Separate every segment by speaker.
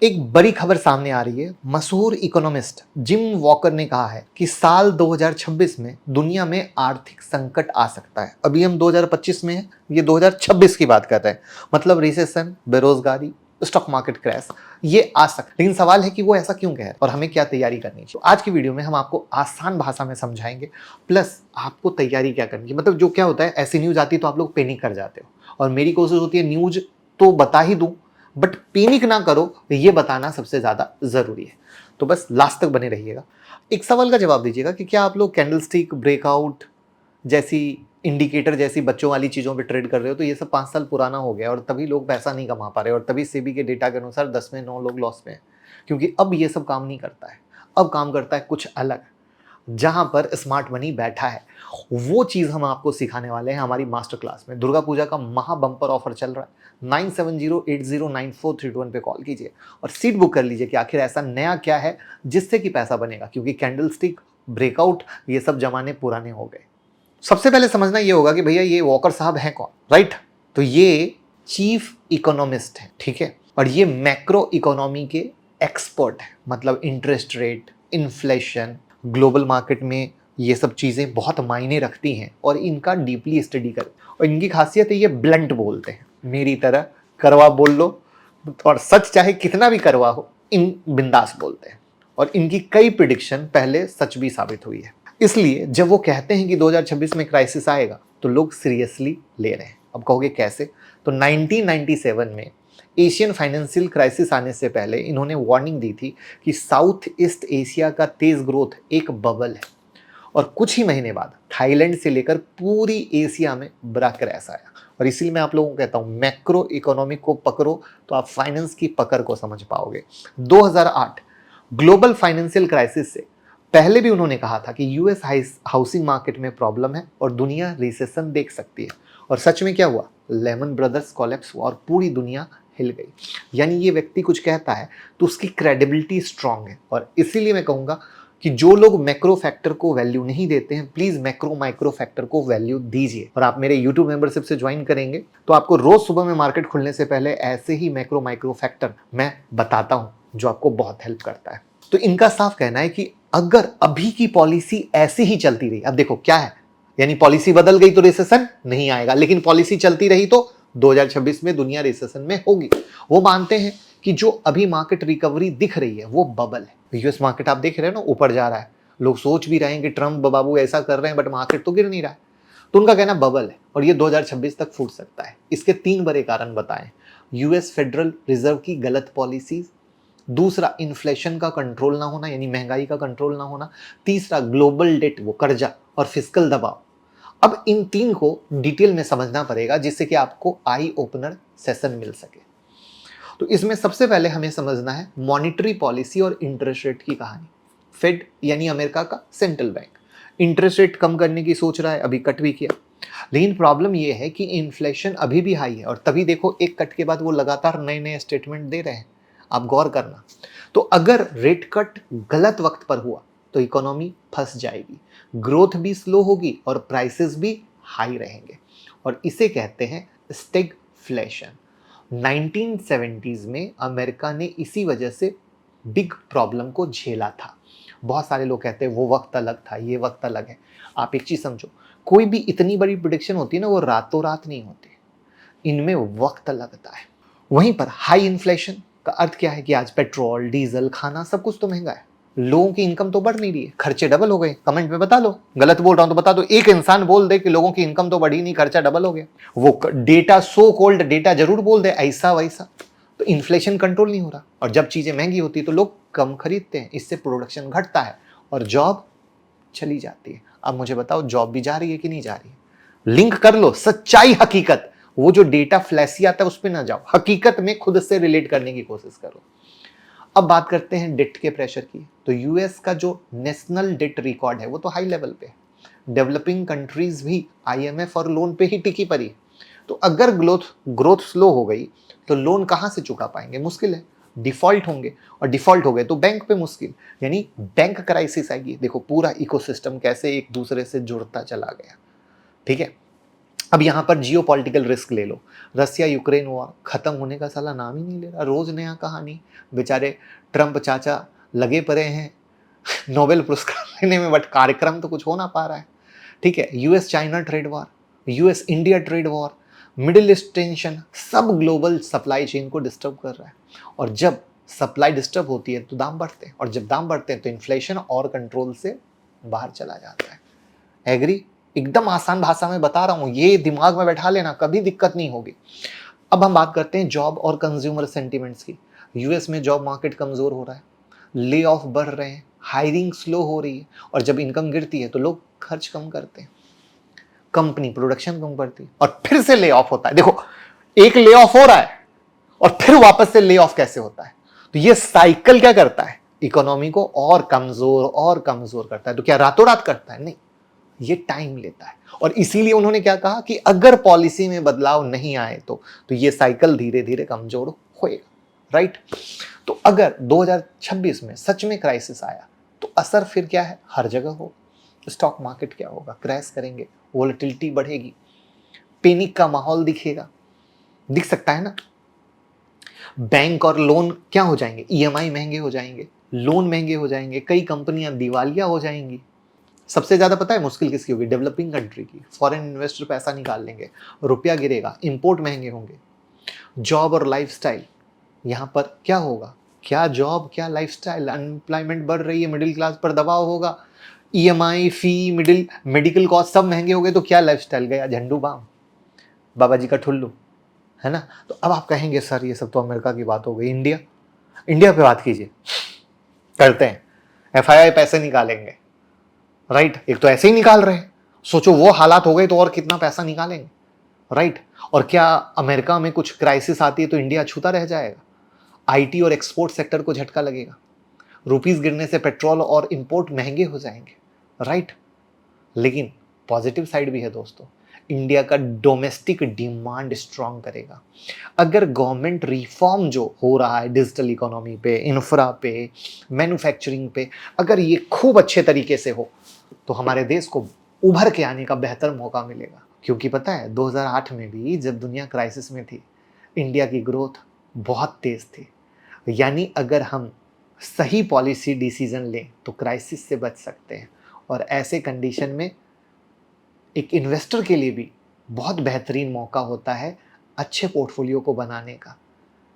Speaker 1: एक बड़ी खबर सामने आ रही है। मशहूर इकोनॉमिस्ट जिम वॉकर ने कहा है कि साल 2026 में दुनिया में आर्थिक संकट आ सकता है। अभी हम 2025 में हैं, ये 2026 की बात कर रहे हैं। मतलब रिसेशन, बेरोजगारी, स्टॉक मार्केट क्रैश ये आ सकता है। लेकिन सवाल है कि वो ऐसा क्यों कह रहे हैं और हमें क्या तैयारी करनी चाहिए। तो आज की वीडियो में हम आपको आसान भाषा में समझाएंगे, प्लस आपको तैयारी क्या करनी है। मतलब जो क्या होता है, ऐसी न्यूज आती है तो आप लोग पैनिक कर जाते हो, और मेरी कोशिश होती है न्यूज तो बता ही दूं, बट पैनिक ना करो, ये बताना सबसे ज्यादा जरूरी है। तो बस लास्ट तक बने रहिएगा। एक सवाल का जवाब दीजिएगा कि क्या आप लोग कैंडलस्टिक, ब्रेकआउट जैसी, इंडिकेटर जैसी बच्चों वाली चीजों पे ट्रेड कर रहे हो? तो ये सब 5 साल पुराना हो गया और तभी लोग पैसा नहीं कमा पा रहे, और तभी सेबी के डेटा के अनुसार 10 में 9 लोग लॉस में हैं। क्योंकि अब ये सब काम नहीं करता है, अब काम करता है कुछ अलग। जहां पर स्मार्ट मनी बैठा है, वो चीज हम आपको सिखाने वाले हैं हमारी मास्टर क्लास में। दुर्गा पूजा का महा बम्पर ऑफर चल रहा है। 9708094321 पे कॉल कीजिए और सीट बुक कर लीजिए कि आखिर ऐसा नया क्या है जिससे कि पैसा बनेगा। क्योंकि कैंडलस्टिक, ब्रेकआउट ये सब जमाने पुराने हो गए। सबसे पहले समझना ये होगा कि भैया ये वॉकर साहब हैं कौन, राइट? तो ये चीफ इकोनॉमिस्ट है, ठीक है, और ये मैक्रो इकोनॉमी के एक्सपर्ट है। मतलब interest rate, inflation, global market में ये सब चीजें बहुत मायने रखती हैं और इनका डीपली स्टडी करो। और इनकी खासियत है ये ब्लंट बोलते हैं, मेरी तरह करवा बोल लो, और सच चाहे कितना भी करवा हो, इन बिंदास बोलते हैं। और इनकी कई प्रिडिक्शन पहले सच भी साबित हुई है। इसलिए जब वो कहते हैं कि 2026 में क्राइसिस आएगा तो लोग सीरियसली ले रहे हैं। अब कहोगे कैसे? तो 1997 में एशियन फाइनेंशियल क्राइसिस आने से पहले इन्होंने वार्निंग दी थी कि साउथ ईस्ट एशिया का तेज ग्रोथ एक बबल है। और कुछ ही महीने बाद थाईलैंड से लेकर पूरी एशिया में बड़ा क्रैश आया। और इसीलिए मैं आप लोगों को कहता हूं, मैक्रो इकोनॉमिक को पकड़ो तो आप फाइनेंस की पकड़ को समझ पाओगे। 2008 ग्लोबल फाइनेंशियल क्राइसिस से पहले भी उन्होंने कहा था कि यूएस हाउसिंग मार्केट में प्रॉब्लम है और दुनिया रिसेशन देख सकती है। और सच में क्या हुआ? लेमन ब्रदर्स कोलैप्स हुआ और पूरी दुनिया हिल गई। यानी ये व्यक्ति कुछ कहता है तो उसकी क्रेडिबिलिटी स्ट्रांग है। और इसीलिए मैं कहूंगा कि जो लोग मैक्रो फैक्टर को वैल्यू नहीं देते हैं, प्लीज मैक्रो माइक्रो फैक्टर को वैल्यू दीजिए। और आप मेरे यूट्यूब मेंबरशिप से ज्वाइन करेंगे तो आपको रोज सुबह में मार्केट खुलने से पहले ऐसे ही मैक्रो माइक्रो फैक्टर मैं बताता हूं जो आपको बहुत हेल्प करता है। तो इनका साफ कहना है कि अगर अभी की पॉलिसी ऐसी ही चलती रही, अब देखो क्या है, यानी पॉलिसी बदल गई तो रिसेशन नहीं आएगा, लेकिन पॉलिसी चलती रही तो 2026 में दुनिया रिसेशन में होगी। वो मानते हैं कि जो अभी मार्केट रिकवरी दिख रही है वो बबल है। यूएस मार्केट आप देख रहे हैं ना, ऊपर जा रहा है। लोग सोच भी रहे हैं कि ट्रम्प बाबू ऐसा कर रहे हैं, बट मार्केट तो गिर नहीं रहा है। तो उनका कहना बबल है और ये 2026 तक फूट सकता है। इसके 3 बड़े कारण बताएं। यूएस फेडरल रिजर्व की गलत पॉलिसीज, दूसरा इन्फ्लेशन का कंट्रोल ना होना, यानी महंगाई का कंट्रोल ना होना, तीसरा ग्लोबल डेट, वो कर्जा और फिस्कल दबाव। अब इन 3 को डिटेल में समझना पड़ेगा जिससे कि आपको आई ओपनर सेशन मिल सके। तो इसमें सबसे पहले हमें समझना है मॉनिटरी पॉलिसी और इंटरेस्ट रेट की कहानी। फेड यानी अमेरिका का सेंट्रल बैंक इंटरेस्ट रेट कम करने की सोच रहा है, अभी कट भी किया। लेकिन प्रॉब्लम यह है कि इन्फ्लेशन अभी भी हाई है और तभी देखो एक कट के बाद वो लगातार नए नए स्टेटमेंट दे रहे हैं। आप गौर करना। तो अगर रेट कट गलत वक्त पर हुआ तो इकोनॉमी फंस जाएगी, ग्रोथ भी स्लो होगी और प्राइसेस भी हाई रहेंगे। और इसे कहते हैं स्टैगफ्लेशन। 1970s में अमेरिका ने इसी वजह से बिग प्रॉब्लम को झेला था। बहुत सारे लोग कहते हैं वो वक्त अलग था, ये वक्त अलग है। आप एक चीज समझो, कोई भी इतनी बड़ी प्रिडिक्शन होती है ना, वो रातों रात नहीं होती, इनमें वक्त लगता है। वहीं पर हाई इन्फ्लेशन का अर्थ क्या है कि आज पेट्रोल, डीजल, खाना सब कुछ तो महंगा है। लोगों की इनकम तो बढ़ नहीं रही है, खर्चे डबल हो गए। कमेंट में बता लो, गलत बोल रहा हूं तो बता दो। एक इंसान बोल दे कि लोगों की इनकम तो बढ़ी नहीं, खर्चा डबल हो गया। वो डेटा, सो कॉल्ड डेटा जरूर बोल दे ऐसा वैसा, तो इन्फ्लेशन कंट्रोल नहीं हो रहा। और जब चीजें महंगी होती है तो लोग कम खरीदते हैं, इससे प्रोडक्शन घटता है और जॉब चली जाती है। अब मुझे बताओ, जॉब भी जा रही है कि नहीं जा रही है? लिंक कर लो सच्चाई हकीकत। वो जो डेटा फ्लैशी आता है उस पर ना जाओ, हकीकत में खुद से रिलेट करने की कोशिश करो। अब बात करते हैं डेट के प्रेशर की। तो यूएस का जो नेशनल डेट रिकॉर्ड है वो तो हाई लेवल पे है। डेवलपिंग कंट्रीज भी आईएमएफ और लोन पे ही टिकी पड़ी। तो अगर ग्रोथ स्लो हो गई तो लोन कहां से चुका पाएंगे? मुश्किल है, डिफॉल्ट होंगे। और डिफॉल्ट हो गए तो बैंक पे मुश्किल, यानी बैंक क्राइसिस आएगी। देखो पूरा इकोसिस्टम कैसे एक दूसरे से जुड़ता चला गया, ठीक है। अब यहाँ पर जियो पॉलिटिकल रिस्क ले लो, रसिया यूक्रेन वॉर खत्म होने का साला नाम ही नहीं ले रहा, रोज नया कहानी। बेचारे ट्रम्प चाचा लगे पड़े हैं नोबेल पुरस्कार लेने में, बट कार्यक्रम तो कुछ हो ना पा रहा है। ठीक है, US China trade war, US India trade war, middle east tension, सब ग्लोबल सप्लाई चेन को डिस्टर्ब कर रहा है। और जब सप्लाई डिस्टर्ब होती है तो दाम बढ़ते हैं, और जब दाम बढ़ते हैं तो इन्फ्लेशन और कंट्रोल से बाहर चला जाता है। एग्री? एकदम आसान भाषा में बता रहा हूं, ये दिमाग में बैठा लेना, कभी दिक्कत नहीं होगी। अब हम बात करते हैं जॉब और कंज्यूमर सेंटिमेंट्स की। यूएस में जॉब मार्केट कमजोर हो रहा है, ले ऑफ बढ़ रहे हैं, हायरिंग स्लो हो रही है, और जब इनकम गिरती है तो लोग खर्च कम करते हैं, कंपनी प्रोडक्शन कम करती है, और फिर से ले ऑफ होता है। देखो, एक ले ऑफ हो रहा है और फिर वापस से ले ऑफ कैसे होता है। तो ये साइकिल क्या करता है, इकोनॉमी को और कमजोर करता है। तो क्या रातों रात करता है? नहीं, ये टाइम लेता है। और इसीलिए उन्होंने क्या कहा कि अगर पॉलिसी में बदलाव नहीं आए तो ये साइकिल धीरे धीरे कमजोर होएगा, राइट। तो अगर 2026 में सच में क्राइसिस आया तो असर फिर क्या है, हर जगह हो। स्टॉक मार्केट क्या होगा, क्रैश करेंगे, वोलेटिलिटी बढ़ेगी, पैनिक का माहौल दिख सकता है ना। बैंक और लोन क्या हो जाएंगे, ईएमआई महंगे हो जाएंगे, लोन महंगे हो जाएंगे, कई कंपनियां दिवालिया हो जाएंगी। सबसे ज्यादा पता है मुश्किल किसकी होगी, डेवलपिंग कंट्री की। फॉरेन इन्वेस्टर पैसा निकाल लेंगे, रुपया गिरेगा, इंपोर्ट महंगे होंगे। जॉब और लाइफस्टाइल, यहाँ पर क्या होगा, क्या जॉब क्या लाइफस्टाइल, अनएम्प्लॉयमेंट बढ़ रही है, मिडिल क्लास पर दबाव होगा, ईएमआई, फी, मेडिकल कॉस्ट सब महंगे हो गए, तो क्या लाइफस्टाइल, गया झंडू बाम, बाबा जी का ठुल्लू, है ना। तो अब आप कहेंगे सर ये सब तो अमेरिका की बात हो गई, इंडिया पे बात कीजिए, करते हैं। एफआईआई पैसे निकालेंगे, राइट, एक तो ऐसे ही निकाल रहे हैं, सोचो वो हालात हो गए तो और कितना पैसा निकालेंगे, राइट। और क्या अमेरिका में कुछ क्राइसिस आती है तो इंडिया छूता रह जाएगा, आईटी और एक्सपोर्ट सेक्टर को झटका लगेगा, रुपीस गिरने से पेट्रोल और इंपोर्ट महंगे हो जाएंगे, राइट। लेकिन पॉजिटिव साइड भी है दोस्तों, इंडिया का डोमेस्टिक डिमांड स्ट्रांग करेगा। अगर गवर्नमेंट रिफॉर्म जो हो रहा है डिजिटल इकोनॉमी पे, इंफ्रा पे, मैन्युफैक्चरिंग पे, अगर ये खूब अच्छे तरीके से हो तो हमारे देश को उभर के आने का बेहतर मौका मिलेगा। क्योंकि पता है 2008 में भी जब दुनिया क्राइसिस में थी, इंडिया की ग्रोथ बहुत तेज थी। यानी अगर हम सही पॉलिसी डिसीजन लें तो क्राइसिस से बच सकते हैं, और ऐसे कंडीशन में एक इन्वेस्टर के लिए भी बहुत बेहतरीन मौका होता है अच्छे पोर्टफोलियो को बनाने का।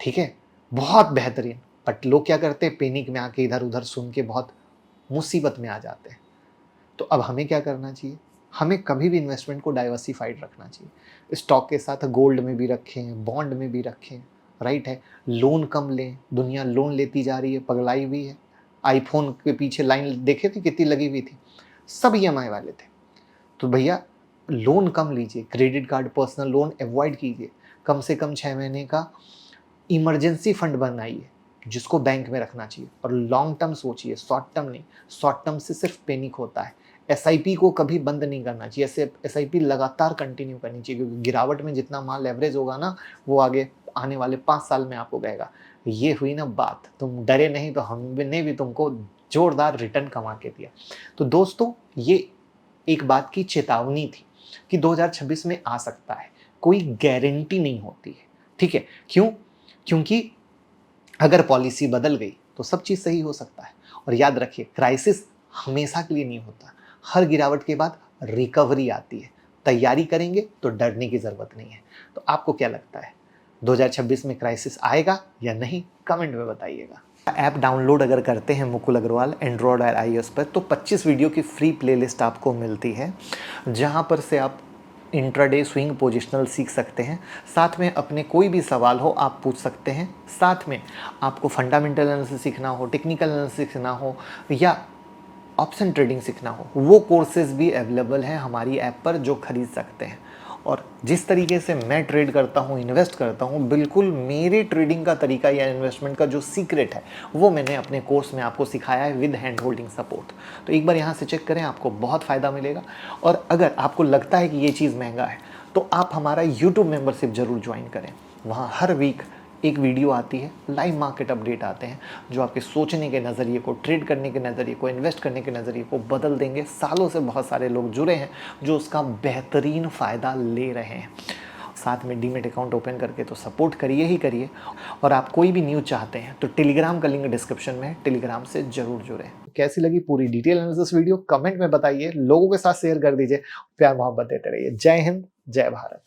Speaker 1: ठीक है, बहुत बेहतरीन। बट लोग क्या करते हैं, पैनिक में आके इधर उधर सुन के बहुत मुसीबत में आ जाते हैं। तो अब हमें क्या करना चाहिए, हमें कभी भी इन्वेस्टमेंट को डाइवर्सिफाइड रखना चाहिए। स्टॉक के साथ गोल्ड में भी रखें, बॉन्ड में भी रखें, राइट है। लोन कम लें, दुनिया लोन लेती जा रही है, पगलाई हुई है। आईफोन के पीछे लाइन देखे थे कितनी लगी हुई थी, सब ईएमआई वाले थे। तो भैया लोन कम लीजिए, credit card personal loan avoid कीजिए, कम से कम 6 महीने का इमरजेंसी फंड बनाइए जिसको बैंक में रखना चाहिए, और लॉन्ग टर्म सोचिए, शॉर्ट टर्म नहीं। शॉर्ट टर्म से सिर्फ पैनिक होता है। एसआईपी को कभी बंद नहीं करना चाहिए, ऐसे एसआईपी लगातार कंटिन्यू करनी चाहिए, क्योंकि गिरावट में जितना माल एवरेज होगा ना, वो आगे आने वाले 5 साल में आपको गएगा। ये हुई ना बात, तुम डरे नहीं तो हमने भी तुमको जोरदार रिटर्न कमा के दिया। तो दोस्तों ये एक बात की चेतावनी थी कि 2026 में आ सकता है, कोई गारंटी नहीं होती है। ठीक है, क्यों? क्योंकि अगर पॉलिसी बदल गई तो सब चीज़ सही हो सकता है। और याद रखिए, क्राइसिस हमेशा के लिए नहीं होता, हर गिरावट के बाद रिकवरी आती है। तैयारी करेंगे तो डरने की ज़रूरत नहीं है। तो आपको क्या लगता है, 2026 में क्राइसिस आएगा या नहीं, कमेंट में बताइएगा। ऐप डाउनलोड अगर करते हैं मुकुल अग्रवाल एंड्रॉयड और आईओएस पर, तो 25 वीडियो की फ्री प्लेलिस्ट आपको मिलती है, जहां पर से आप इंट्राडे स्विंग पोजिशनल सीख सकते हैं। साथ में अपने कोई भी सवाल हो आप पूछ सकते हैं। साथ में आपको फंडामेंटल एनालिसिस सीखना हो, टेक्निकल एनालिसिस सीखना हो, या ऑप्शन ट्रेडिंग सीखना हो, वो कोर्सेज भी अवेलेबल हैं हमारी ऐप पर, जो खरीद सकते हैं। और जिस तरीके से मैं ट्रेड करता हूँ, इन्वेस्ट करता हूँ, बिल्कुल मेरे ट्रेडिंग का तरीका या इन्वेस्टमेंट का जो सीक्रेट है वो मैंने अपने कोर्स में आपको सिखाया है विद हैंड होल्डिंग सपोर्ट। तो एक बार यहाँ से चेक करें, आपको बहुत फ़ायदा मिलेगा। और अगर आपको लगता है कि ये चीज़ महंगा है तो आप हमारा यूट्यूब मेंबरशिप ज़रूर ज्वाइन करें। वहाँ हर वीक एक वीडियो आती है, लाइव मार्केट अपडेट आते हैं जो आपके सोचने के नज़रिए को, ट्रेड करने के नज़रिए को, इन्वेस्ट करने के नज़रिए को बदल देंगे। सालों से बहुत सारे लोग जुड़े हैं जो उसका बेहतरीन फ़ायदा ले रहे हैं। साथ में डीमेट अकाउंट ओपन करके तो सपोर्ट करिए ही करिए। और आप कोई भी न्यूज़ चाहते हैं तो टेलीग्राम का लिंक डिस्क्रिप्शन में है, टेलीग्राम से जरूर जुड़ें। कैसी लगी पूरी डिटेल एनालिसिस वीडियो कमेंट में बताइए, लोगों के साथ शेयर कर दीजिए, प्यार मोहब्बत देते रहिए। जय हिंद, जय भारत।